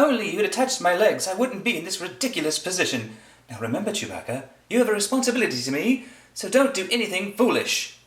only you had attached my legs, I wouldn't be in this ridiculous position. Now remember, Chewbacca, you have a responsibility to me, so don't do anything foolish.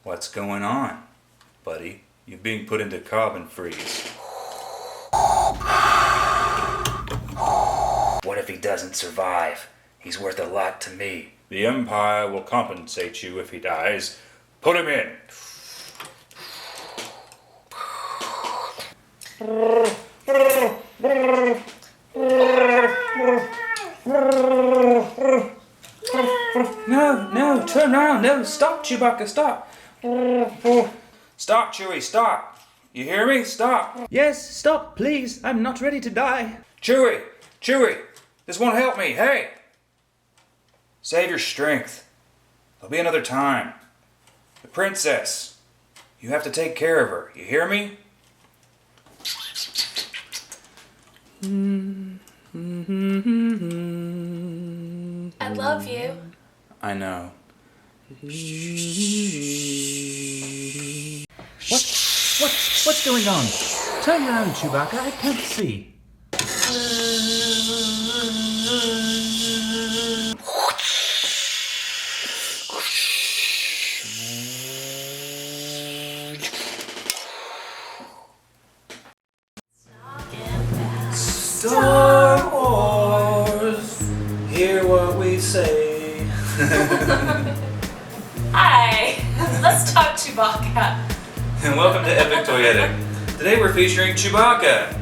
What's going on, buddy? You're being put into carbon freeze. What if he doesn't survive? He's worth a lot to me. The Empire will compensate you if he dies. Put him in. No, turn around. No, stop, Chewbacca, stop. Stop, Chewie, stop. You hear me? Stop. Yes, stop, please. I'm not ready to die. Chewie, this won't help me. Hey. Save your strength. There'll be another time. The princess. You have to take care of her. You hear me? I love you. I know. What's going on? Turn around, Chewbacca. I can't see. Star Wars, hear what we say. Hi, let's talk Chewbacca. And welcome to Epic Toyetic. Today we're featuring Chewbacca.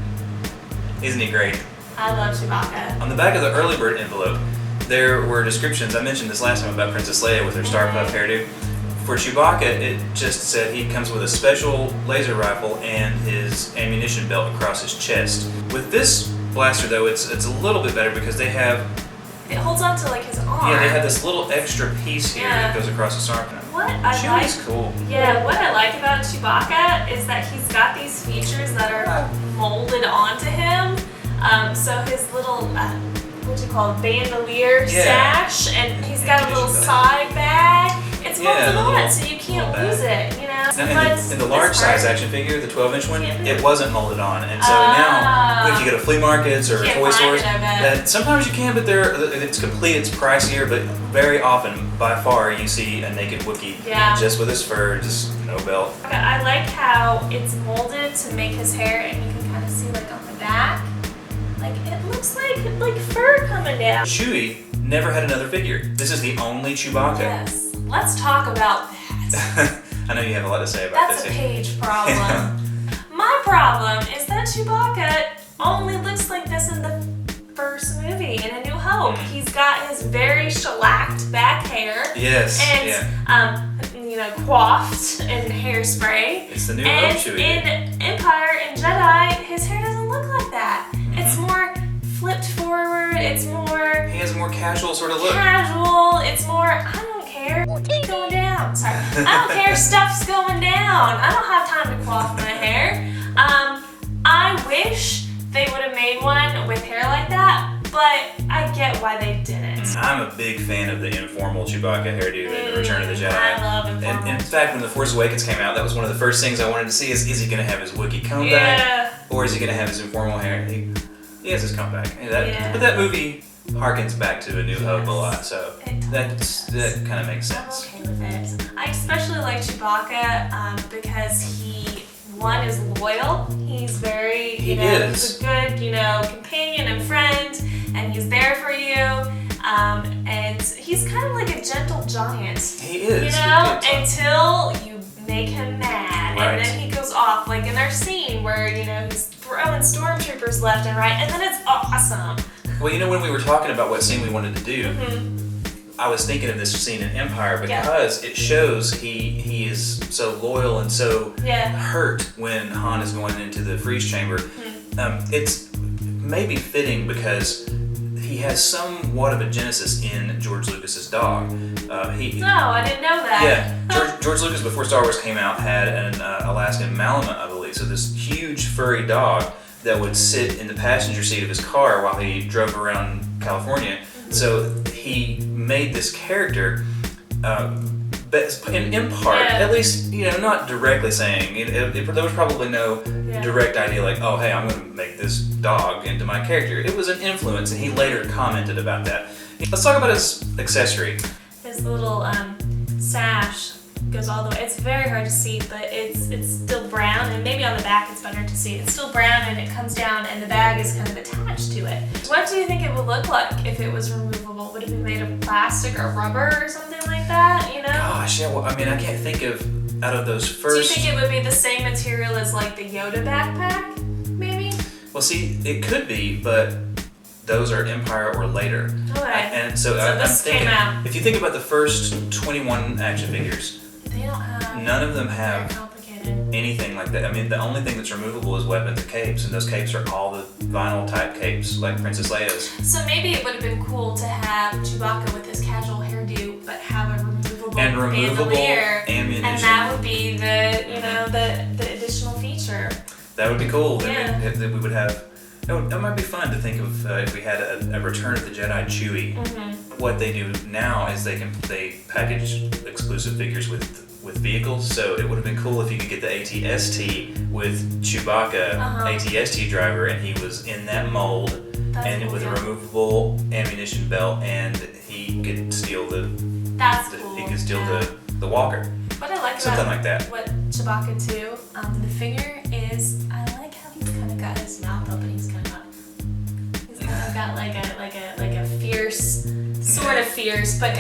Isn't he great? I love Chewbacca. On the back of the early bird envelope, there were descriptions. I mentioned this last time about Princess Leia with her star puff hairdo. For Chewbacca, it just said he comes with a special laser rifle and his ammunition belt across his chest. With this blaster, though, it's a little bit better because they have... It holds on to like his arm. Yeah, they have this little extra piece here that goes across his arm. What I Chewie's like, cool. Yeah, what I like about Chewbacca is that he's got these features that are molded onto him. So his little, what do you call it, bandolier sash, and he's got a little side bag. It's molded on, so you can't lose it, you know? Now, in the large size action figure, the 12-inch one, it wasn't molded on. And so now, if you go to flea markets or toy stores, that sometimes you can, but it's complete, it's pricier, but very often, by far, you see a naked Wookiee just with his fur, just no belt. I like how it's molded to make his hair, and you can kind of see like on the back, like it looks like fur coming down. Chewie never had another figure. This is the only Chewbacca. Yes. Let's talk about that. I know you have a lot to say about That's this. a Paige problem. My problem is that Chewbacca only looks like this in the first movie, in A New Hope. He's got his very shellacked back hair. Yes. And coiffed in hairspray. It's the New Hope Chewie. In Empire and Jedi, his hair doesn't look like that. It's more flipped forward. It's more. He has a more casual sort of look. Casual. It's more. I don't care. Going down. Sorry. I don't care. Stuff's going down. I don't have time to coif my hair. I wish they would have made one with hair like that, but I get why they didn't. I'm a big fan of the informal Chewbacca hairdo in Return of the Jedi. I love informal. And in fact, when The Force Awakens came out, that was one of the first things I wanted to see is he going to have his Wookiee comeback? Or is he going to have his informal hair? He has his comeback. But that movie harkens back to A New Hope a lot, so that kind of makes sense. I'm okay with it. I especially like Chewbacca because one is loyal. He's very, he's a good, companion and friend, and he's there for you. And he's kind of like a gentle giant. He is. Until you make him mad, and then he goes off, like in our scene where he's throwing stormtroopers left and right, and then it's awesome. Well, when we were talking about what scene we wanted to do, I was thinking of this scene in Empire because it shows he is so loyal and so hurt when Han is going into the freeze chamber. It's maybe fitting because he has somewhat of a genesis in George Lucas's dog. No, I didn't know that. Yeah, George Lucas, before Star Wars came out, had an Alaskan Malamute, I believe. So this huge furry dog that would sit in the passenger seat of his car while he drove around California. So he made this character But in part, Yeah. at least, not directly saying. There was probably no direct idea like, oh, hey, I'm going to make this dog into my character. It was an influence, and he later commented about that. Let's talk about his accessory. His little sash goes all the way. It's very hard to see, but it's still brown, and maybe on the back it's better to see. It's still brown, and it comes down, and the bag is kind of attached to it. What do you think it would look like if it was removable? Would it be made of plastic or rubber or something like that? Gosh, yeah. Well, I mean, I can't think of out of those first. Do you think it would be the same material as like the Yoda backpack? Maybe. Well, see, it could be, but those are Empire or later. Okay. And so this I'm thinking, came out. if you think about the first 21 action figures, They don't have. none of them Very have complicated. anything like that. I mean, the only thing that's removable is weapons and capes, and those capes are all the vinyl type capes, like Princess Leia's. So maybe it would have been cool to have Chewbacca with his casual hairdo, but have a removable bandolier, ammunition. and that would be the additional feature. That would be cool. Yeah. Then we would have. That might be fun to think of if we had a Return of the Jedi Chewie. Mm-hmm. What they do now is they package exclusive figures with vehicles. So it would have been cool if you could get the AT-ST with Chewbacca, AT-ST driver, and he was in that mold, That's and cool, with yeah. a removable ammunition belt, and he could steal That's cool. he could steal yeah. the walker. What I like Something about like that. what Chewbacca too, the figure is, I like how he's kind of got his mouth open. He's kind of got like a fierce, sort of fierce, but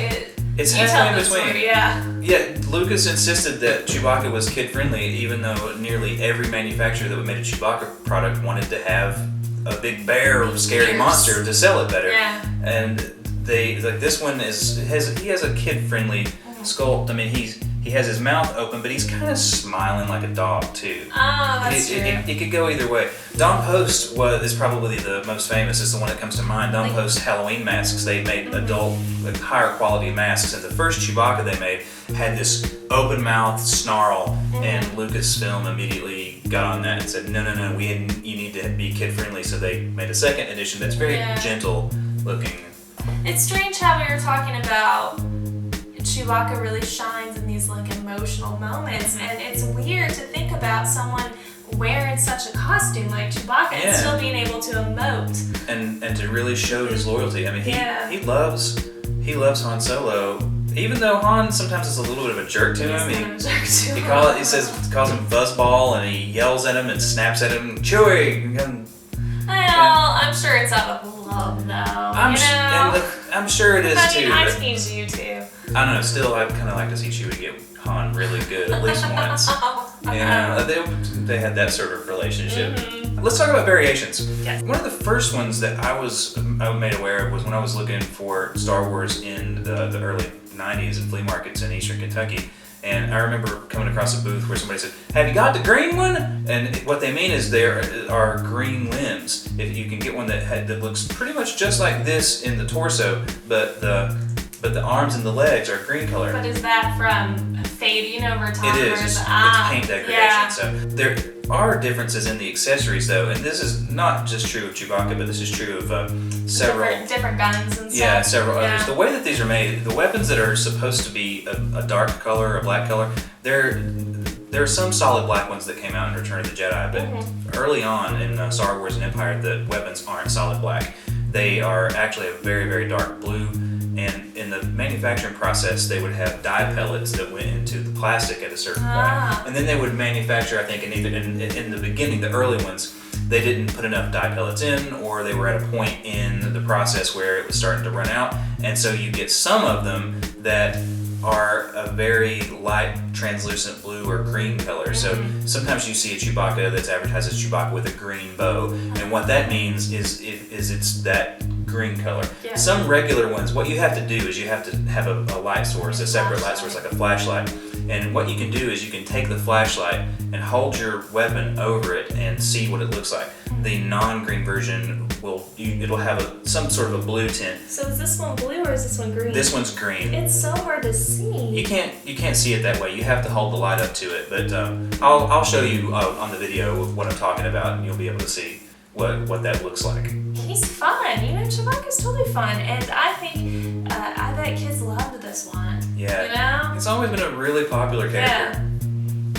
it's you halfway tell in the between. story, yeah. Yeah, Lucas insisted that Chewbacca was kid-friendly, even though nearly every manufacturer that made a Chewbacca product wanted to have a big bear or scary Fierce. monster to sell it better. Yeah. And this one he has a kid-friendly sculpt. I mean, he has his mouth open, but he's kind of smiling like a dog too. Oh, that's true. It could go either way. Don Post is probably the most famous. It's the one that comes to mind. Don Post Halloween masks. They made adult, higher quality masks, and the first Chewbacca they made had this open mouth snarl, and Lucasfilm immediately got on that and said, no, you need to be kid friendly. So they made a second edition that's very gentle looking. It's strange how we were talking about Chewbacca really shines in these like emotional moments, and it's weird to think about someone wearing such a costume like Chewbacca and still being able to emote and to really show his loyalty. I mean, he loves Han Solo, even though Han sometimes is a little bit of a jerk to him. He calls him fuzzball, and he yells at him and snaps at him, Chewie. I'm sure it's out of love though. I'm sure it is too. I tease you too. I don't know. Still, I'd kind of like to see Chewie get Han really good at least once. They had that sort of relationship. Let's talk about variations. Yes. One of the first ones that I was made aware of was when I was looking for Star Wars in the early 90s in flea markets in eastern Kentucky. And I remember coming across a booth where somebody said, "Have you got the green one?" And what they mean is there are green limbs. If you can get one that looks pretty much just like this in the torso, but the arms and the legs are green color. But is that from fading over time? It is. It's paint degradation. Yeah. So there are differences in the accessories, though, and this is not just true of Chewbacca, but this is true of several different guns and stuff. Yeah, several others. The way that these are made, the weapons that are supposed to be a dark color, a black color, there are some solid black ones that came out in Return of the Jedi, but early on in Star Wars and Empire, the weapons aren't solid black. They are actually a very, very dark blue. And in the manufacturing process, they would have dye pellets that went into the plastic at a certain point. And then they would manufacture, I think, in the beginning, the early ones, they didn't put enough dye pellets in, or they were at a point in the process where it was starting to run out. And so you get some of them that are a very light translucent blue or green color. So sometimes you see a Chewbacca that's advertised as Chewbacca with a green bow. And what that means is it's that green color. Yeah. Some regular ones, what you have to do is you have to have a light source, a separate light source like a flashlight. And what you can do is you can take the flashlight and hold your weapon over it and see what it looks like. The non-green version it'll have some sort of a blue tint. So is this one blue or is this one green? This one's green. It's so hard to see. You can't see it that way. You have to hold the light up to it. But I'll show you on the video what I'm talking about, and you'll be able to see what that looks like. He's fun. Chewbacca's totally fun, and I think I bet kids loved this one. Yeah. It's always been a really popular character. Yeah.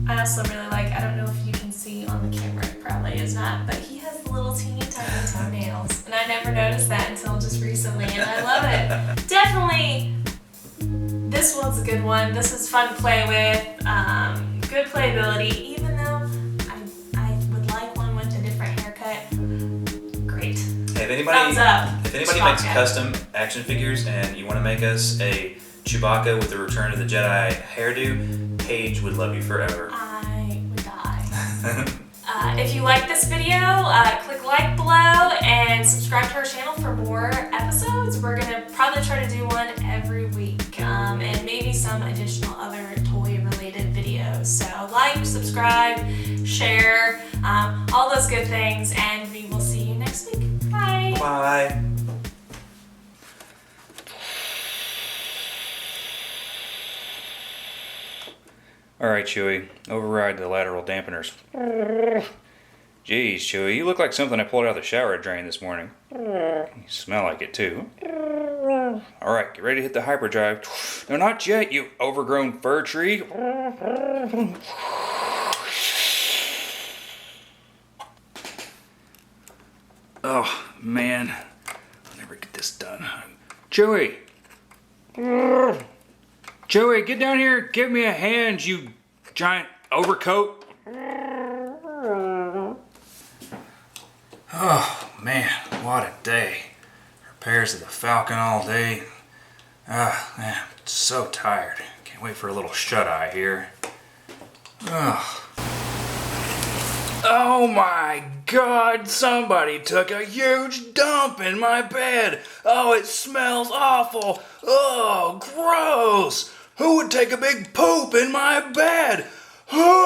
I also really like, I don't know if you can see on the camera, it probably is not, but he has the little teeny tiny toenails. And I never noticed that until just recently, and I love it. Definitely, this one's a good one. This is fun to play with. Good playability, even though I would like one with a different haircut. Great. Hey, Thumbs up. If anybody makes custom action figures and you want to make us a Chewbacca with the Return of the Jedi hairdo, Paige would love you forever. I would die. If you like this video, click like below and subscribe to our channel for more episodes. We're gonna probably try to do one every week, and maybe some additional other toy-related videos. So like, subscribe, share, all those good things, and we will see you next week. Bye. Bye. Alright, Chewie, override the lateral dampeners. Jeez, Chewie, you look like something I pulled out of the shower drain this morning. You smell like it, too. Alright, get ready to hit the hyperdrive. No, not yet, you overgrown fir tree. Oh, man. I'll never get this done. Chewie! Chewie, get down here. Give me a hand, you giant overcoat. Oh, man, what a day. Repairs of the Falcon all day. Ah, man, so tired. Can't wait for a little shut-eye here. Oh my God, somebody took a huge dump in my bed. Oh, it smells awful. Oh, gross. Who would take a big poop in my bed? Oh!